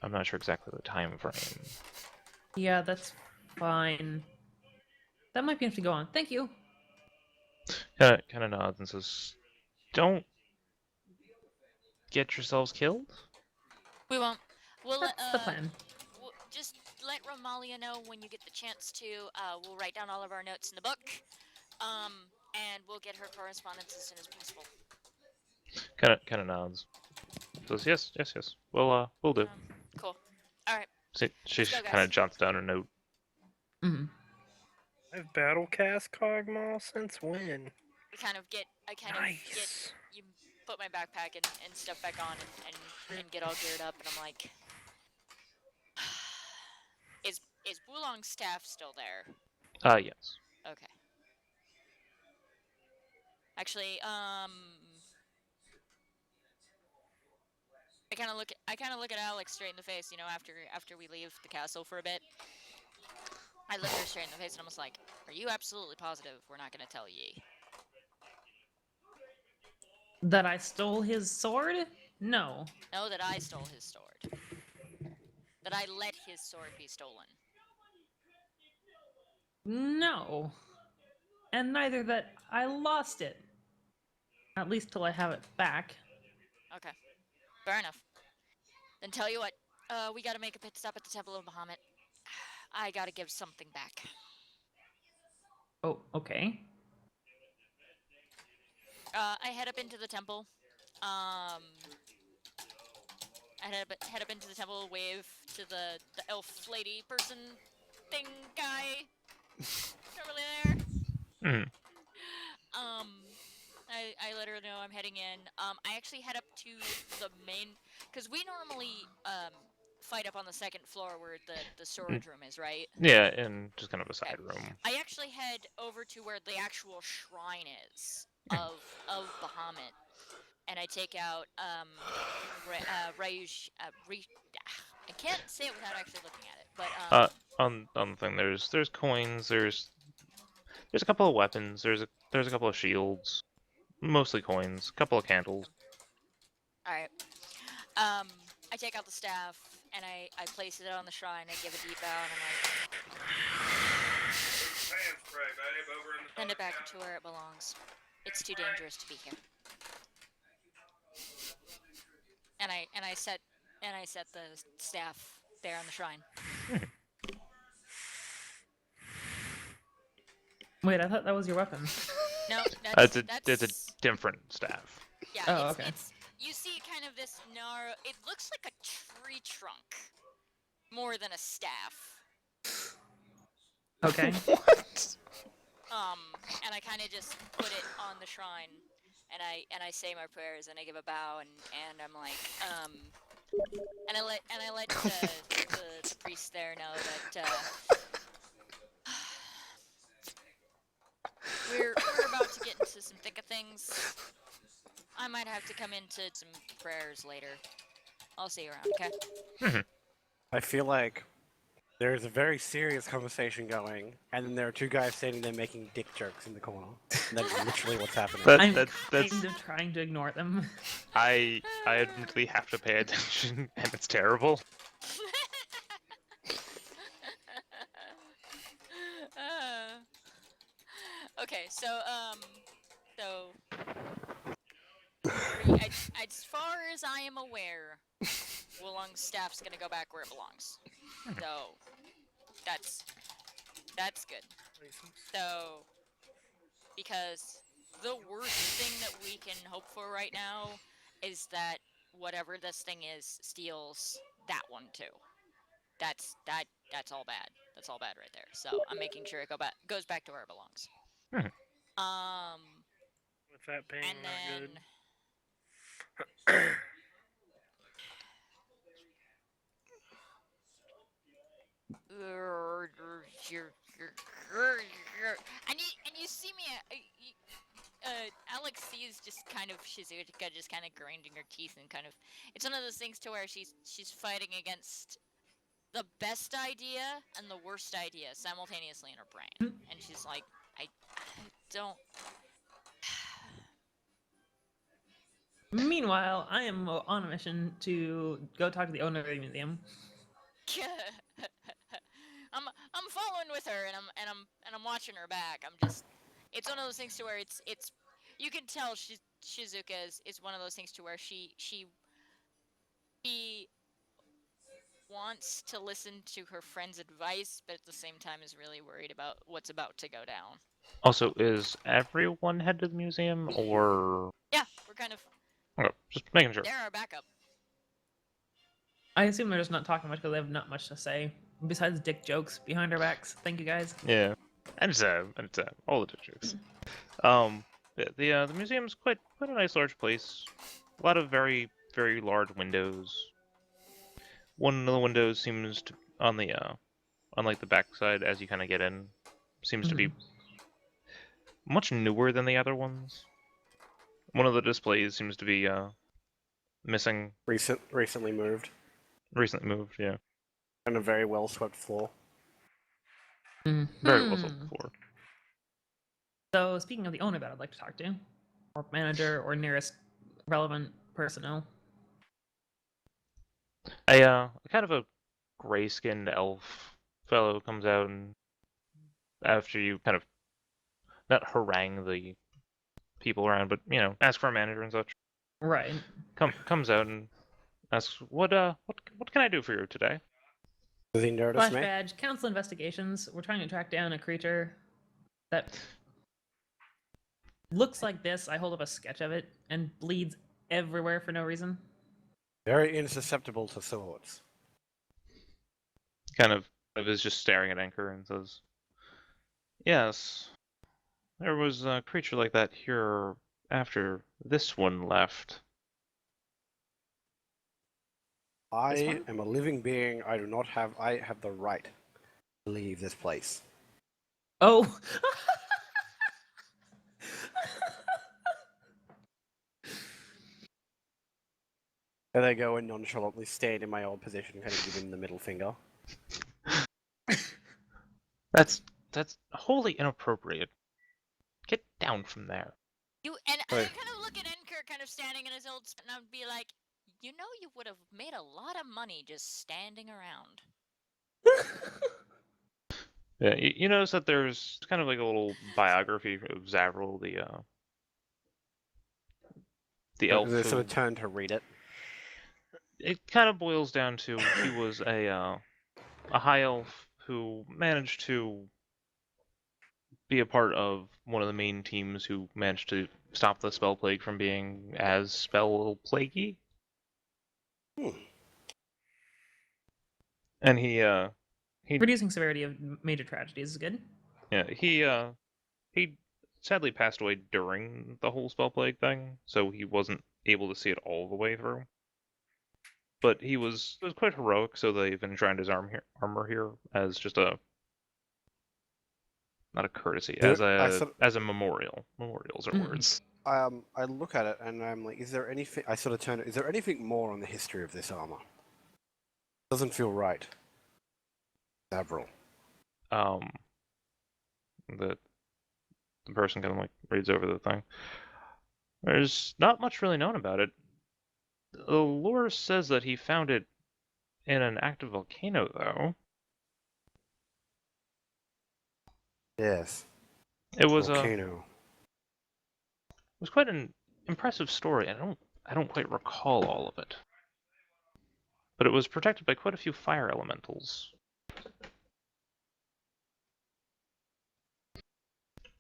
I'm not sure exactly the time frame. Yeah, that's fine. That might be enough to go on. Thank you. Kind of nods and says, "Don't get yourselves killed." We won't. We'll That's the plan. we'll just let Romalia know when you get the chance to. We'll write down all of our notes in the book. And we'll get her correspondence as soon as possible. Kind of nods. Says, "Yes. We'll do." Cool. All right. She go, kind guys. of jots down a note. Mm. I've battle cast Cogmaw since when? I kind of get Nice. you put my backpack and stuff back on and get all geared up, and I'm like, is Wulong's staff still there? Yes. Okay. Actually, I kind of look at Alex straight in the face, you know, after we leave the castle for a bit. I look her straight in the face and I'm just like, are you absolutely positive we're not going to tell Yi? That I stole his sword? No. No, that I stole his sword. That I let his sword be stolen. No. And neither that I lost it. At least till I have it back. Okay. Fair enough. Then tell you what, we gotta make a pit stop at the Temple of Bahamut. I gotta give something back. Oh, okay. I head up into the temple. I head up into the temple, wave to the elf lady person thing guy. Not really there. Mm. I let her know I'm heading in. I actually head up to the main, because we normally fight up on the second floor where the storage room is, right? Yeah, in just kind of a side room. I actually head over to where the actual shrine is of Bahamut, and I take out Ryush. I can't say it without actually looking at it, but on the thing, there's coins. There's a couple of weapons. There's a couple of shields. Mostly coins. A couple of candles. All right. I take out the staff and I place it on the shrine. I give a deep bow and I'm like, send it back to where it belongs. It's too dangerous to be here. And I set the staff there on the shrine. Wait, I thought that was your weapon. No, It's a different staff. Yeah. Oh, okay. You see kind of this narrow. It looks like a tree trunk more than a staff. Okay. What? And I kind of just put it on the shrine, and I say my prayers, and I give a bow, and I'm like, and I let the priest there know that we're about to get into some thick of things. I might have to come into some prayers later. I'll see you around, okay? I feel like there's a very serious conversation going, and then there are two guys standing there making dick jokes in the corner. And that's literally what's happening. I'm That's kind of trying to ignore them. I admittedly have to pay attention, and it's terrible. Okay, so as far as I am aware, Wulong's staff's gonna go back where it belongs. So that's good. So because the worst thing that we can hope for right now is that whatever this thing is steals that one too. That's all bad. That's all bad right there. So I'm making sure it goes back to where it belongs. With that pain, And not then good. and you see me. Alex sees just kind of Shizuka just kind of grinding her teeth and kind of. It's one of those things to where she's fighting against the best idea and the worst idea simultaneously in her brain, and she's like, I don't. Meanwhile, I am on a mission to go talk to the owner of the museum. I'm following with her and I'm watching her back. It's one of those things to where it's you can tell Shizuka is one of those things to where she wants to listen to her friend's advice, but at the same time is really worried about what's about to go down. Also, is everyone headed to the museum, or Yeah, we're kind of just making sure? they're our backup. I assume they're just not talking much because they have not much to say besides dick jokes behind our backs. Thank you guys. Yeah, and all the jokes. The museum's quite a nice large place. A lot of very large windows. One of the windows seems to on like the back side as you kind of get in, seems to be much newer than the other ones. One of the displays seems to be missing. Recently moved. Recently moved, yeah. And a very well swept floor. Very well sold before. So, speaking of the owner that I'd like to talk to, or manager, or nearest relevant personnel. A kind of a gray-skinned elf fellow comes out, and after you kind of not harangue the people around, but ask for a manager and such. Right. Comes out and asks, what can I do for you today? Does he notice Flash me? badge, council investigations. We're trying to track down a creature that looks like this. I hold up a sketch of it and bleeds everywhere for no reason. Very insusceptible to swords. Kind of is just staring at Anchor and says, yes, there was a creature like that here after this one left. I am a living being. I have the right to leave this place. Oh! And I go and nonchalantly stand in my old position, kind of giving the middle finger. That's wholly inappropriate. Get down from there. And I kind of look at Enker kind of standing in his old spot, and I'd be like, you would have made a lot of money just standing around. Yeah, you notice that there's kind of like a little biography of Zavril, the elf. They sort of turn to read it. It kind of boils down to he was a high elf who managed to be a part of one of the main teams who managed to stop the spell plague from being as spell plaguey. And he Reducing severity of major tragedies is good. Yeah, he sadly passed away during the whole spell plague thing, so he wasn't able to see it all the way through. But it was quite heroic, so they've enshrined his armor here as just not a courtesy, as a memorial. Memorials are words. I look at it and I'm like, is there anything? I sort of turn it. Is there anything more on the history of this armor? Doesn't feel right. Zavril. The person kind of like reads over the thing. There's not much really known about it. The lore says that he found it in an active volcano, though. Yes. It was volcano. It was quite an impressive story. I don't quite recall all of it, but it was protected by quite a few fire elementals.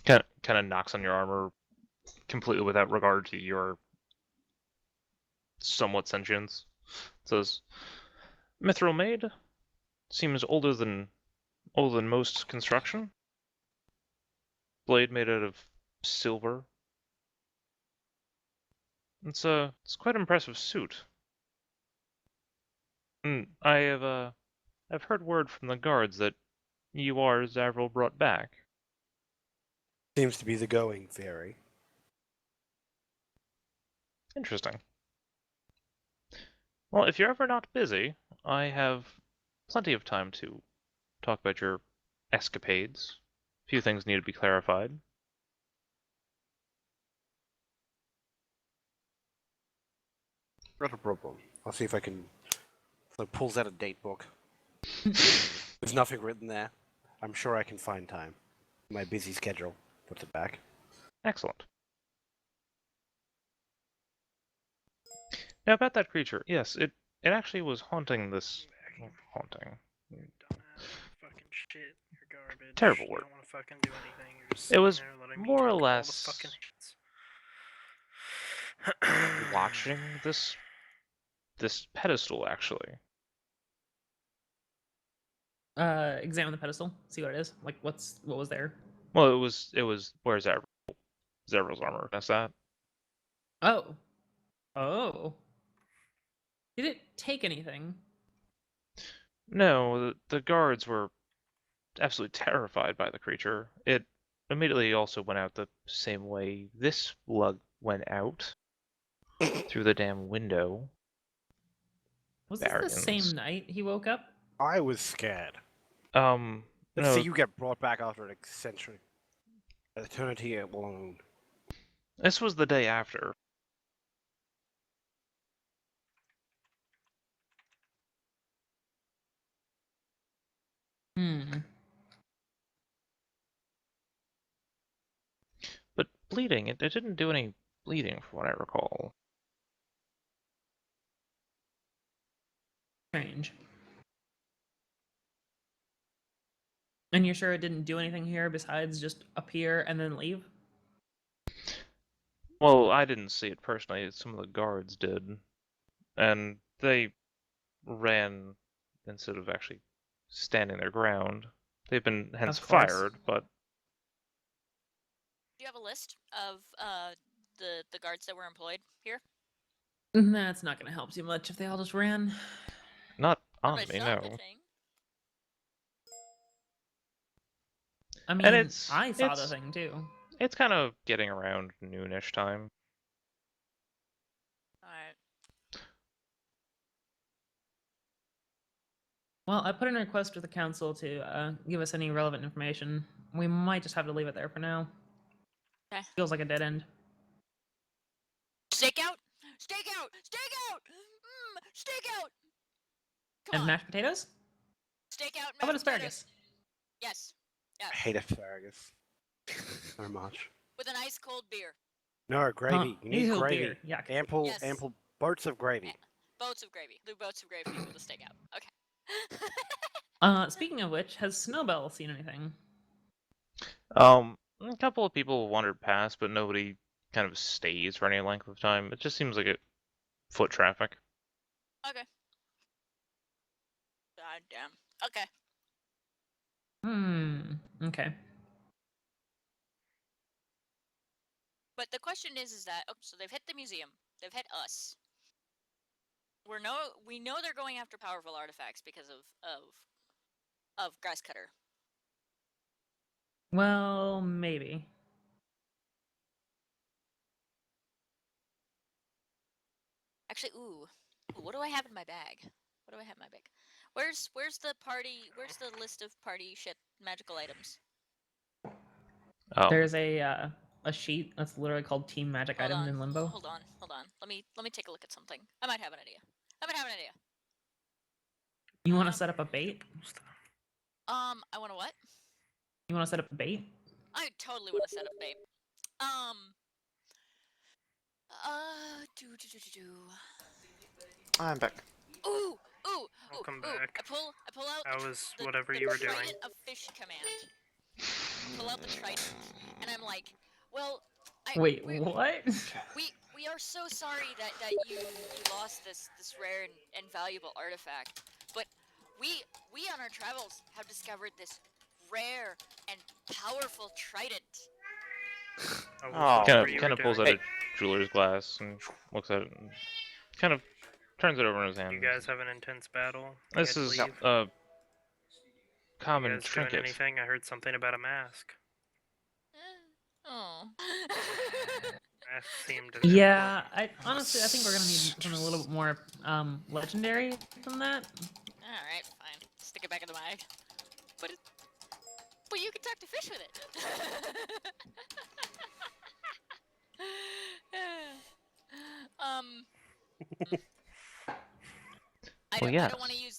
Kind of knocks on your armor completely without regard to your somewhat sentience. It says, Mithril made seems older than most construction. Blade made out of silver. It's quite an impressive suit. And I've heard word from the guards that you are Zavril brought back. Seems to be the going theory. Interesting. Well, if you're ever not busy, I have plenty of time to talk about your escapades. A few things need to be clarified. Not a problem. I'll see if I can. So pulls out a date book. There's nothing written there. I'm sure I can find time. My busy schedule puts it back. Excellent. Now about that creature, yes, it actually was haunting this. Haunting. Dumbass. Fucking shit. You're garbage. Terrible You word. don't want to fucking do anything. You're just It sitting was there letting me more or take all the less fucking hits. watching this pedestal actually. Examine the pedestal. See what it is. Like, what was there? Well, it was where's Zevral's armor? That's that. Oh. Oh. Did it take anything? No, the guards were absolutely terrified by the creature. It immediately also went out the same way this lug went out through the damn window. Was this the Baryons. same night he woke up? I was scared. No, Let's see you get brought back after an eternity alone. this was the day after. Hmm. But bleeding, it didn't do any bleeding from what I recall. Strange. And you're sure it didn't do anything here besides just appear and then leave? Well, I didn't see it personally, some of the guards did. And they ran instead of actually standing their ground. They've been hence Of course. fired, but Do you have a list of the guards that were employed here? That's not going to help too much if they all just ran. not Not on I me, saw no. the thing. I mean, And I saw the thing too. It's kind of getting around noonish time. Alright. Well, I put in a request with the council to give us any relevant information. We might just have to leave it there for now. Okay. Feels like a dead end. Stake out! Stake out! Stake out! Stake out! Come And on. mashed potatoes? Stake out. How about mashed potatoes. asparagus? Yes. I hate asparagus so much. With an ice cold beer. No, gravy. You need ew, gravy. beer. Yuck. Ample, Yes. ample boats of gravy. Boats of gravy. Blue boats of gravy with a stake out. Okay. Speaking of which, has Snowbell seen anything? A couple of people wandered past, but nobody kind of stays for any length of time. It just seems like foot traffic. Okay. God damn. Okay. Okay. But the question is that so they've hit the museum. They've hit us. We know they're going after powerful artifacts because of Grasscutter. Well, maybe. Actually, ooh, what do I have in my bag? What do I have in my bag? Where's the list of party shit magical items? Oh, There's a sheet that's literally called Team Magic Hold Items on, in Limbo. Hold on. Let me take a look at something. I might have an idea. You want to set up a bait? I want to what? You want to set up a bait? I totally want to set up bait. Do. I'm back. Ooh. Welcome ooh. back. I pull out. How was the, whatever the you were doing? Trident of Fish command. Pull out the trident, and I'm like, well, Wait, we, what? we are so sorry that you lost this rare and valuable artifact, but we on our travels have discovered this rare and powerful trident. Oh. kind of pulls out Hey. a jeweler's glass and looks at it and kind of turns it over in his hand. You guys have an intense battle. You This had to is leave. a You common guys doing trinket. anything? I heard something about a mask. Oh. Mask seemed. Yeah, I honestly I think we're gonna need something a little bit more legendary than that. All right, fine. Stick it back in the bag. But you can talk to fish with it. don't, I yes. don't want to use